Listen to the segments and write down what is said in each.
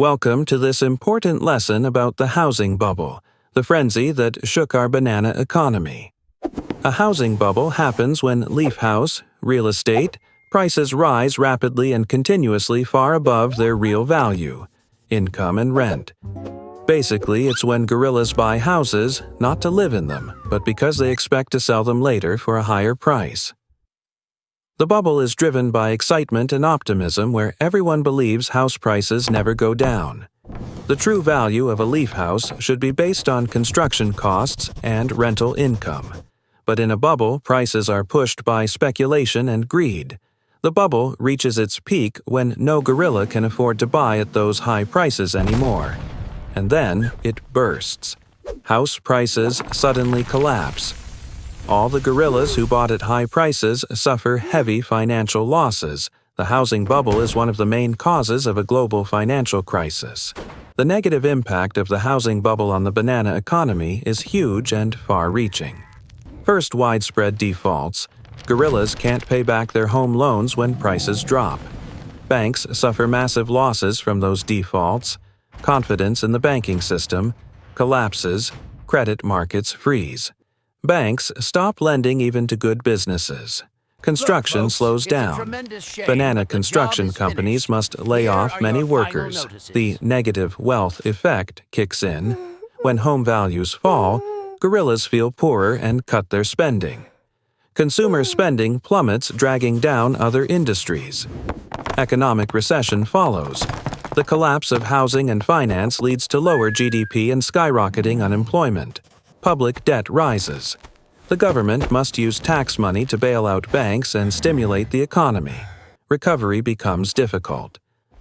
Welcome to this important lesson about the housing bubble, the frenzy that shook our banana economy. A housing bubble happens when leaf house, real estate, prices rise rapidly and continuously far above their real value, income and rent. Basically, it's when gorillas buy houses not to live in them, but because they expect to sell them later for a higher price. The bubble is driven by excitement and optimism where everyone believes house prices never go down. The true value of a leaf house should be based on construction costs and rental income. But in a bubble, prices are pushed by speculation and greed. The bubble reaches its peak when no gorilla can afford to buy at those high prices anymore. And then it bursts. House prices suddenly collapse. All the gorillas who bought at high prices suffer heavy financial losses. The housing bubble is one of the main causes of a global financial crisis. The negative impact of the housing bubble on the banana economy is huge and far-reaching. First, widespread defaults. Gorillas can't pay back their home loans when prices drop. Banks suffer massive losses from those defaults. Confidence in the banking system collapses. Credit markets freeze. Banks stop lending even to good businesses. Construction slows down. Banana construction companies must lay off many workers. The negative wealth effect kicks in. When home values fall, gorillas feel poorer and cut their spending. Consumer spending plummets, dragging down other industries. Economic recession follows. The collapse of housing and finance leads to lower GDP and skyrocketing unemployment. Public debt rises. The government must use tax money to bail out banks and stimulate the economy. Recovery becomes difficult.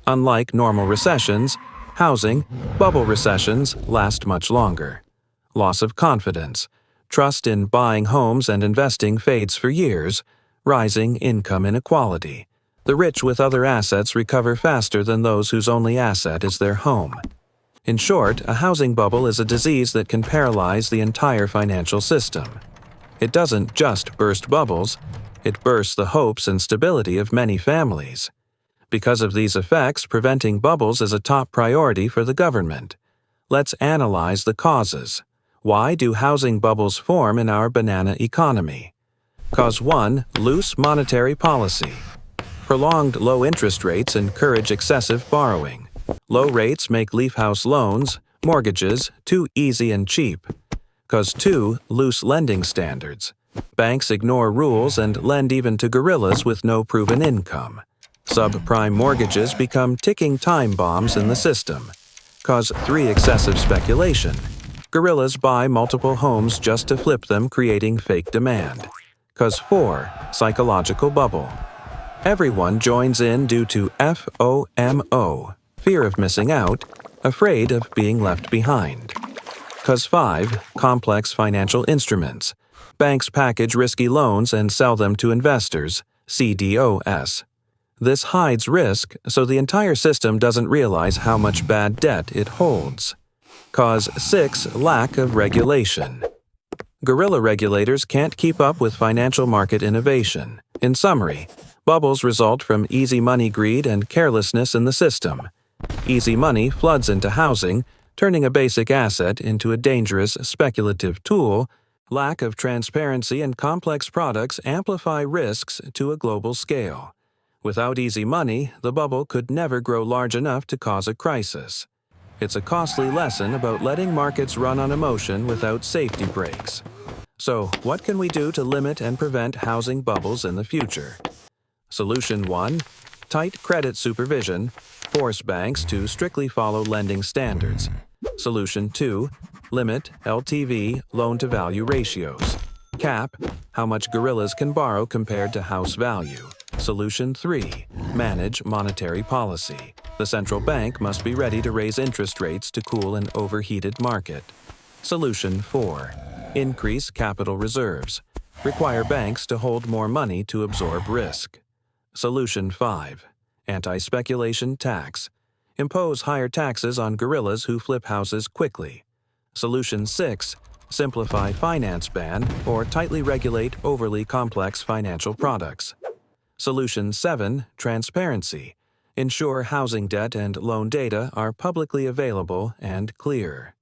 Unlike normal recessions, housing bubble recessions last much longer. Loss of confidence. Trust in buying homes and investing fades for years. Rising income inequality. The rich with other assets recover faster than those whose only asset is their home. In short, a housing bubble is a disease that can paralyze the entire financial system. It doesn't just burst bubbles, it bursts the hopes and stability of many families. Because of these effects, preventing bubbles is a top priority for the government. Let's analyze the causes. Why do housing bubbles form in our banana economy? Cause 1. Loose monetary policy. Prolonged low interest rates encourage excessive borrowing. Low rates make leaf house loans, mortgages, too easy and cheap. Cause 2. Loose lending standards. Banks ignore rules and lend even to gorillas with no proven income. Subprime mortgages become ticking time bombs in the system. Cause 3. Excessive speculation. Gorillas buy multiple homes just to flip them, creating fake demand. Cause 4. Psychological bubble. Everyone joins in due to FOMO, fear of missing out, afraid of being left behind. Cause 5. Complex financial instruments. Banks package risky loans and sell them to investors, CDOS. This hides risk, so the entire system doesn't realize how much bad debt it holds. Cause 6. Lack of regulation. Gorilla regulators can't keep up with financial market innovation. In summary, bubbles result from easy money greed and carelessness in the system. Easy money floods into housing, turning a basic asset into a dangerous speculative tool. Lack of transparency and complex products amplify risks to a global scale. Without easy money, the bubble could never grow large enough to cause a crisis. It's a costly lesson about letting markets run on emotion without safety brakes. So, what can we do to limit and prevent housing bubbles in the future? Solution 1. Tight credit supervision. Force banks to strictly follow lending standards. Solution 2. Limit LTV loan-to-value ratios. Cap how much gorillas can borrow compared to house value. Solution 3. Manage monetary policy. The central bank must be ready to raise interest rates to cool an overheated market. Solution 4. Increase capital reserves. Require banks to hold more money to absorb risk. Solution 5. Anti-speculation tax. Impose higher taxes on gorillas who flip houses quickly. Solution 6. Simplify finance ban or tightly regulate overly complex financial products. Solution 7. Transparency. Ensure housing debt and loan data are publicly available and clear.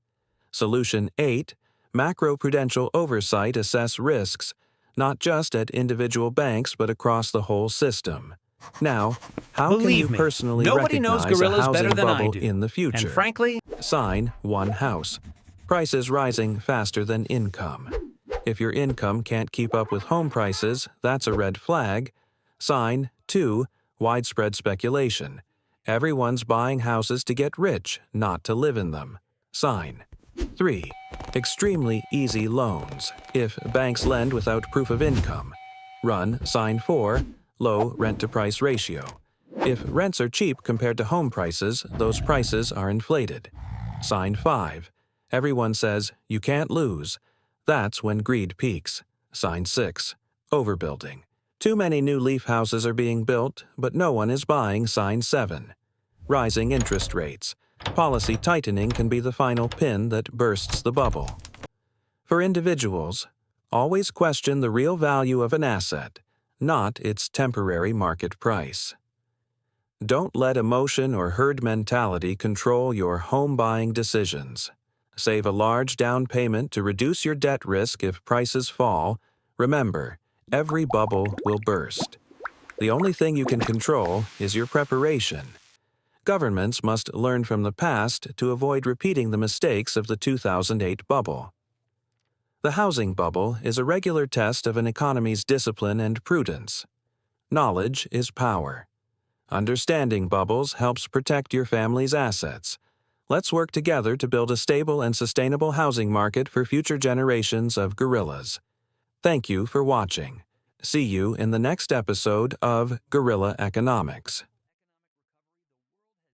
Solution 8. Macroprudential oversight assess risks, not just at individual banks but across the whole system. Now, how can you personally nobody knows recognize a gorillas housing better than I bubble do. in the future? And frankly, Sign 1. House. Prices rising faster than income. If your income can't keep up with home prices, that's a red flag. Sign 2. Widespread speculation. Everyone's buying houses to get rich, not to live in them. Sign 3. Extremely easy loans. If banks lend without proof of income. Run sign 4. Low rent-to-price ratio. If rents are cheap compared to home prices, those prices are inflated. Sign 5. Everyone says, you can't lose. That's when greed peaks. Sign 6. Overbuilding. Too many new leaf houses are being built, but no one is buying. Sign 7. Rising interest rates. Policy tightening can be the final pin that bursts the bubble. For individuals, always question the real value of an asset, not its temporary market price. Don't let emotion or herd mentality control your home buying decisions. Save a large down payment to reduce your debt risk if prices fall. Remember, every bubble will burst. The only thing you can control is your preparation. Governments must learn from the past to avoid repeating the mistakes of the 2008 bubble. The housing bubble is a regular test of an economy's discipline and prudence. Knowledge is power. Understanding bubbles helps protect your family's assets. Let's work together to build a stable and sustainable housing market for future generations of gorillas. Thank you for watching. See you in the next episode of Gorilla Economics.